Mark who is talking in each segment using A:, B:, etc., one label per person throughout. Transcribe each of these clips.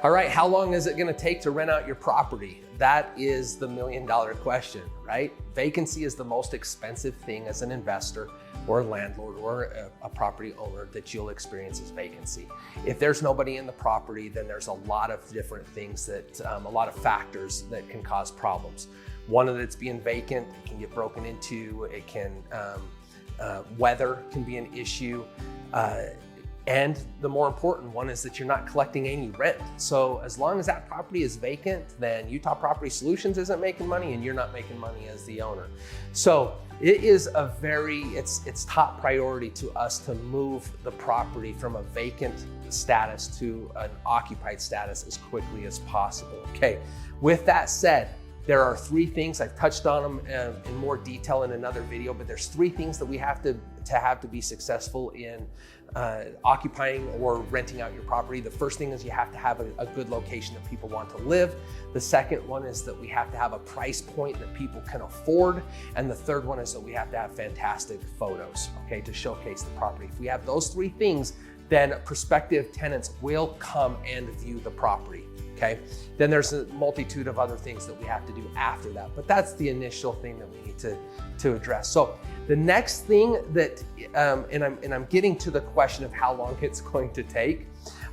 A: All right, how long is it gonna take to rent out your property? That is the million-dollar question, right? Vacancy is the most expensive thing as an investor or a landlord or a property owner that you'll experience as vacancy. If there's nobody in the property, then there's a lot of different things that, a lot of factors that can cause problems. One of it's being vacant, it can get broken into, it can, weather can be an issue. And the more important one is that you're not collecting any rent. So as long as that property is vacant, then Utah Property Solutions isn't making money and you're not making money as the owner. So it is it's top priority to us to move the property from a vacant status to an occupied status as quickly as possible. Okay, with that said, there are three things. I've touched on them in more detail in another video, but there's three things that we have to be successful in occupying or renting out your property. The first thing is you have to have a good location that people want to live. The second one is that we have to have a price point that people can afford. And the third one is that we have to have fantastic photos, okay, to showcase the property. If we have those three things, then prospective tenants will come and view the property. Okay, then there's a multitude of other things that we have to do after that, but that's the initial thing that we need to address. So the next thing that, and I'm getting to the question of how long it's going to take.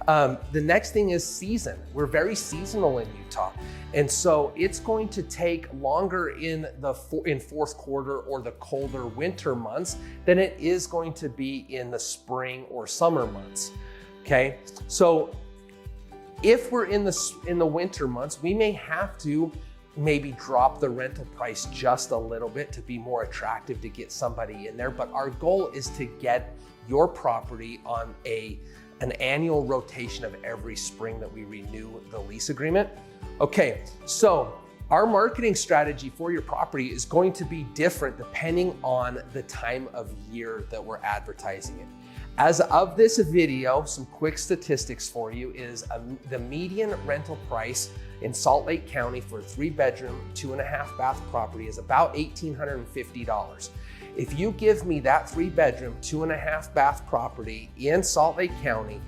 A: The next thing is season. We're very seasonal in Utah, and so it's going to take longer in fourth quarter or the colder winter months than it is going to be in the spring or summer months. Okay, so if we're in the winter months, we may have to maybe drop the rental price just a little bit to be more attractive to get somebody in there. But our goal is to get your property on an annual rotation of every spring that we renew the lease agreement. Okay, so our marketing strategy for your property is going to be different depending on the time of year that we're advertising it. As of this video, some quick statistics for you is the median rental price in Salt Lake County for a 3-bedroom, 2.5 bath property is about $1,850. If you give me that 3-bedroom, 2.5 bath property in Salt Lake County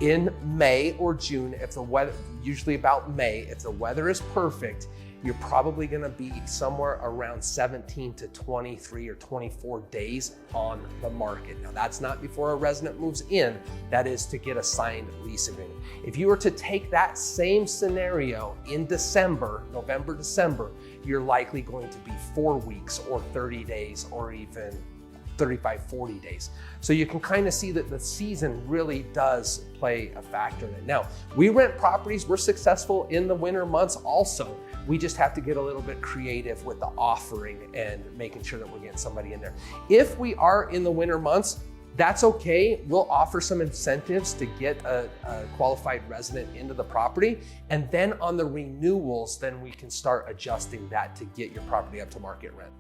A: in May or June, if the weather, usually about May, if the weather is perfect, you're probably gonna be somewhere around 17 to 23 or 24 days on the market. Now that's not before a resident moves in, that is to get a signed lease agreement. If you were to take that same scenario in December, November, December, you're likely going to be 4 weeks or 30 days or even 35, 40 days. So you can kind of see that the season really does play a factor in it. Now, we rent properties, we're successful in the winter months also. We just have to get a little bit creative with the offering and making sure that we're getting somebody in there. If we are in the winter months, that's okay. We'll offer some incentives to get a qualified resident into the property. And then on the renewals, then we can start adjusting that to get your property up to market rent.